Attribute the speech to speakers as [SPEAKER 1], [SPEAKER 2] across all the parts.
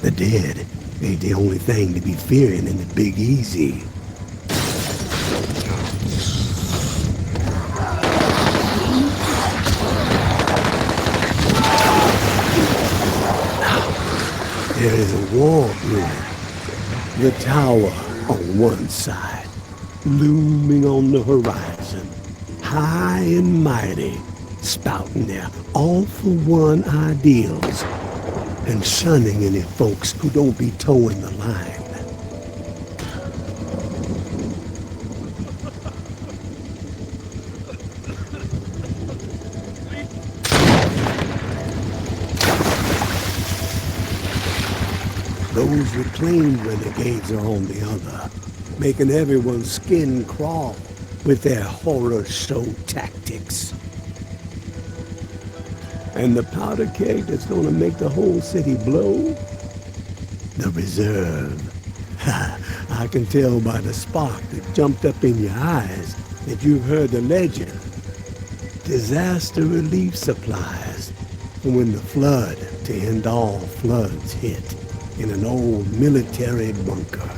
[SPEAKER 1] The dead ain't the only thing to be fearing in the Big Easy. There is a war brewing. The tower on one side, looming on the horizon, high and mighty, spouting their all-for-one ideals and shunning any folks who don't be towing the line. Those reclaimed renegades are on the other, making everyone's skin crawl with their horror show tactics. And the powder keg that's gonna make the whole city blow? The reserve. I can tell by the spark that jumped up in your eyes that you've heard the legend. Disaster relief supplies for when the flood to end all floods hit in an old military bunker.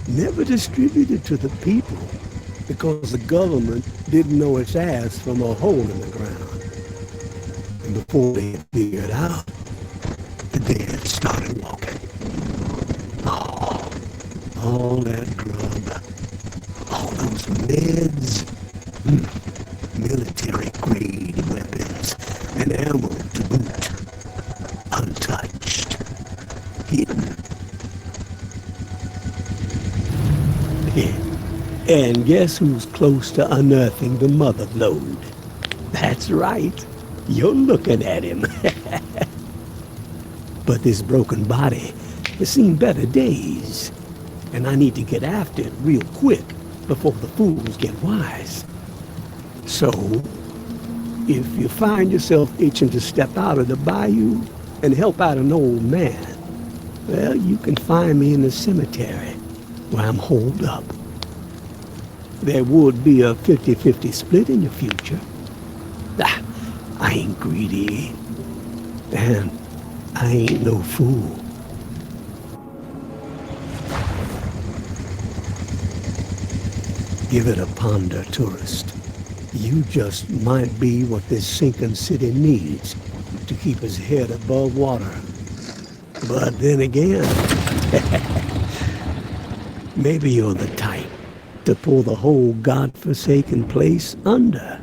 [SPEAKER 1] Never distributed to the people because the government didn't know its ass from a hole in the ground. And before they had figured out, the dead started walking. Oh, all that grub, all those meds, military-grade weapons, and ammo to boot, untouched, hidden. And guess who's close to unearthing the mother lode? That's right, you're looking at him. But this broken body has seen better days, and I need to get after it real quick before the fools get wise. So, if you find yourself itching to step out of the bayou and help out an old man, well, you can find me in the cemetery where I'm holed up. There would be a 50-50 split in your future. I ain't greedy, and I ain't no fool. Give it a ponder, tourist. You just might be what this sinking city needs to keep its head above water. But then again, maybe you're the type to pull the whole godforsaken place under.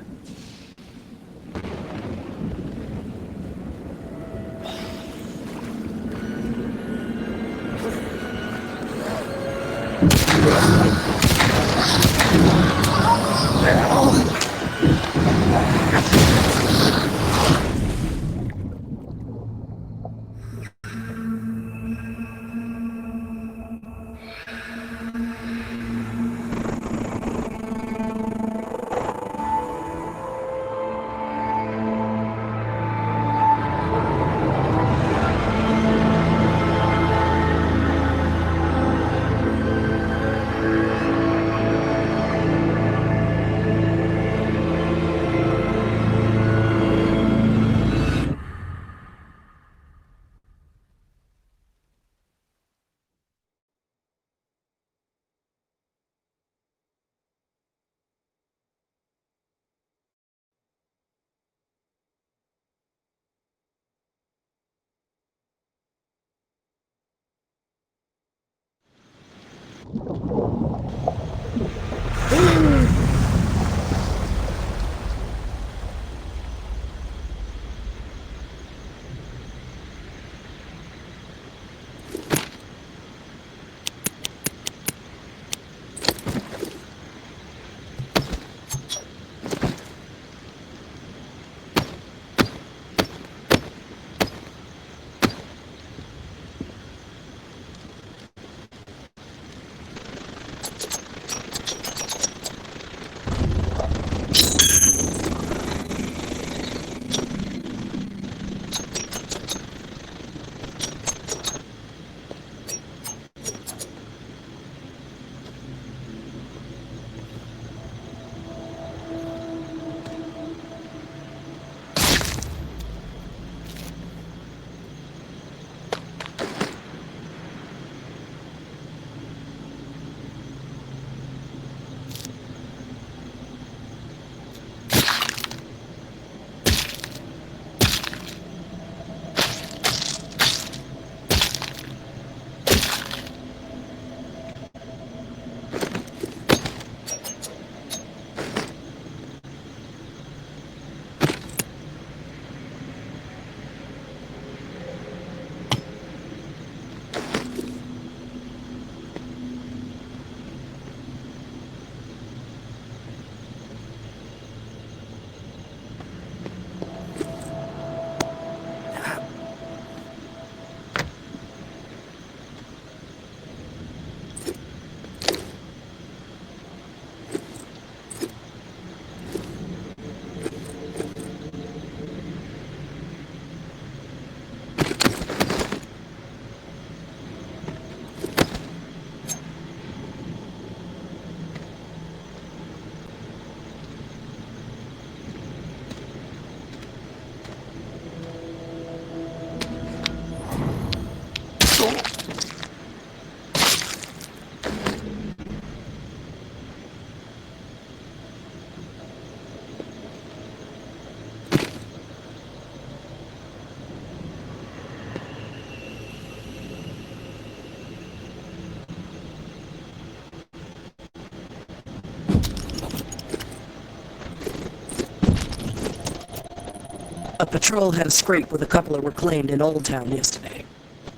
[SPEAKER 2] A patrol had a scrape with a couple that were claimed in Old Town yesterday.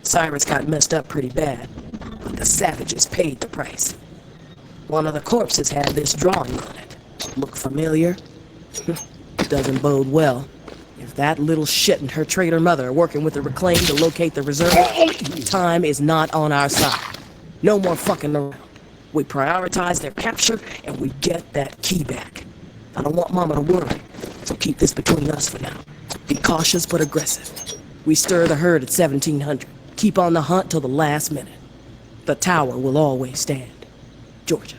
[SPEAKER 2] Cyrus got messed up pretty bad, but the savages paid the price. One of the corpses had this drawing on it. Look familiar? Doesn't bode well. If that little shit and her traitor mother are working with the Reclaim to locate the reserve, time is not on our side. No more fucking around. We prioritize their capture and we get that key back. I don't want Mama to worry, so keep this between us for now. Be cautious but aggressive. We stir the herd at 1700. Keep on the hunt till the last minute. The tower will always stand. Georgia.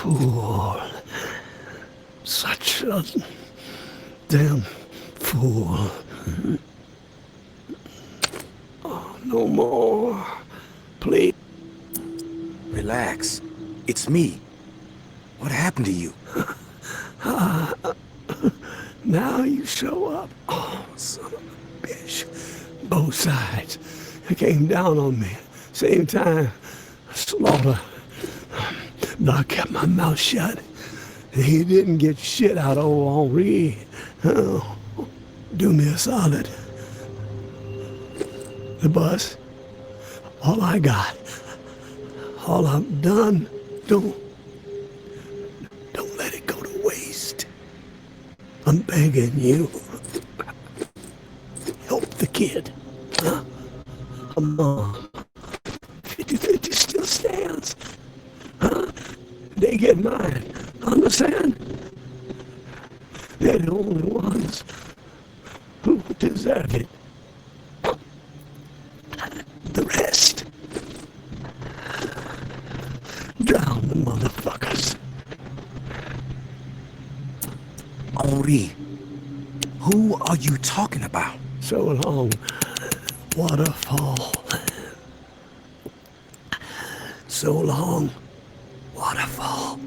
[SPEAKER 1] Fool. Such a damn fool. Oh, no more. Please.
[SPEAKER 3] Relax. It's me. What happened to you?
[SPEAKER 1] Now you show up. Oh, son of a bitch. Both sides. They came down on me. Same time. Slaughter. But I kept my mouth shut. He didn't get shit out of old Henri. Oh, do me a solid. The bus. All I got. All I've done. Don't let it go to waste. I'm begging you. Help the kid. Huh? A mom. 50-50 still stands. Huh? They get mine. Understand? They're the only ones who deserve it. The rest. Drown the motherfuckers.
[SPEAKER 3] Henri, who are you talking about?
[SPEAKER 1] So long, waterfall. So long,
[SPEAKER 3] Waterfall.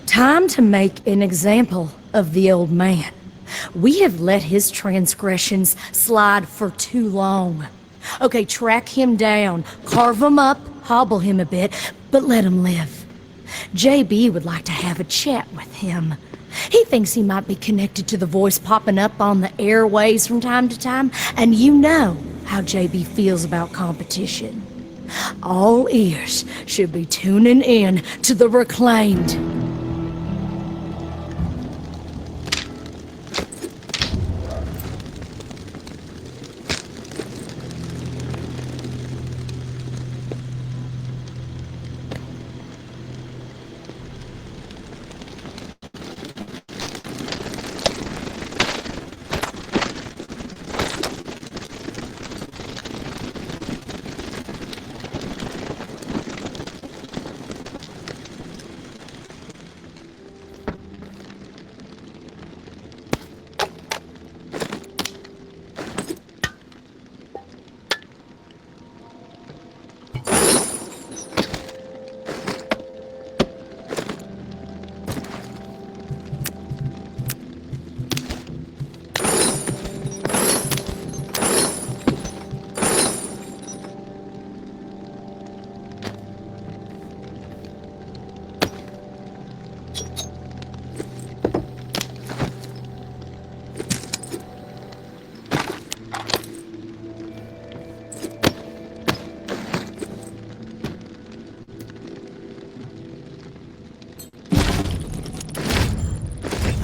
[SPEAKER 4] Time to make an example of the old man. We have let his transgressions slide for too long. Okay, track him down, carve him up, hobble him a bit, but let him live. JB would like to have a chat with him. He thinks he might be connected to the voice popping up on the airways from time to time, and you know how JB feels about competition. All ears should be tuning in to the Reclaimed.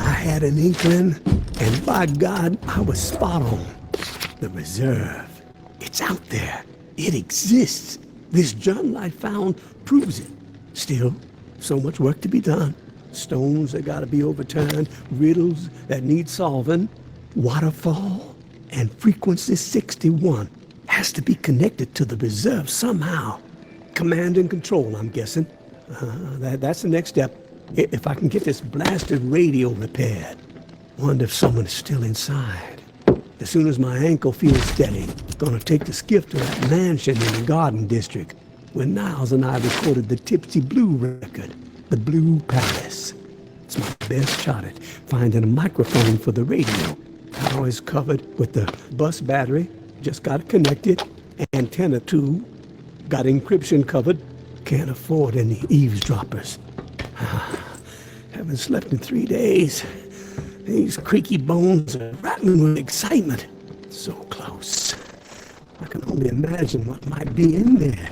[SPEAKER 1] I had an inkling, and by God, I was spot on. The reserve. It's out there. It exists. This journal I found proves it. Still, so much work to be done. Stones that gotta be overturned, riddles that need solving. Waterfall and frequency 61 has to be connected to the reserve somehow. Command and control, I'm guessing. That's the next step. If I can get this blasted radio repaired. Wonder if someone is still inside. As soon as my ankle feels steady, gonna take the skiff to that mansion in the Garden District where Niles and I recorded the Tipsy Blue record, the Blue Palace. It's my best shot at finding a microphone for the radio. Power is covered with the bus battery, just got it connected. Antenna too, got encryption covered. Can't afford any eavesdroppers. Haven't slept in 3 days. These creaky bones are rattling with excitement. So close. I can only imagine what might be in there.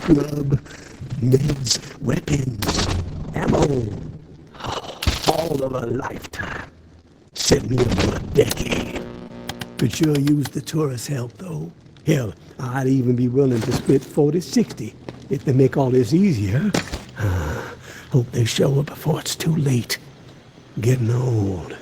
[SPEAKER 1] Grub, meds, weapons, ammo. All of a lifetime. Set me up for a decade. Could sure use the tourist help, though. Hell, I'd even be willing to split 40-60 if they make all this easier. Hope they show up before it's too late. Getting old.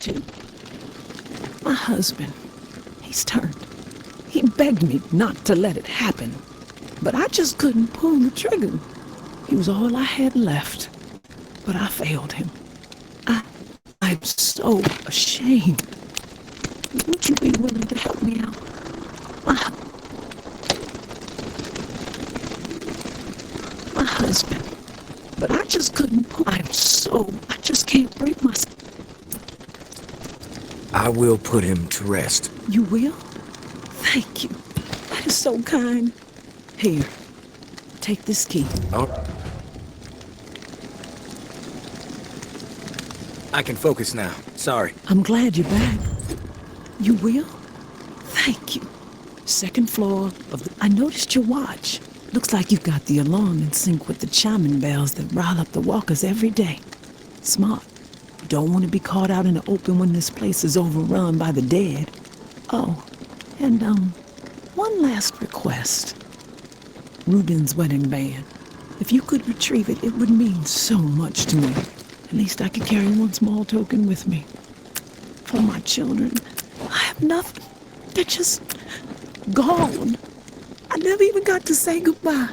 [SPEAKER 5] to. My husband, he's turned. He begged me not to let it happen, but I just couldn't pull the trigger. He was all I had left, but I failed him. I'm so ashamed. Would you be willing to help me out? My husband, but I just couldn't pull. I just can't break myself.
[SPEAKER 3] I will put him to rest.
[SPEAKER 5] You will? Thank you. That is so kind. Here, take this key.
[SPEAKER 3] Oh. I can focus now. Sorry.
[SPEAKER 5] I'm glad you're back. You will? Thank you. Second floor of the... I noticed your watch. Looks like you've got the alarm in sync with the chiming bells that rile up the walkers every day. Smart. You don't want to be caught out in the open when this place is overrun by the dead. Oh, and one last request. Ruben's wedding band. If you could retrieve it, it would mean so much to me. At least I could carry one small token with me. For my children, I have nothing. They're just gone. I never even got to say goodbye.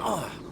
[SPEAKER 3] Oh.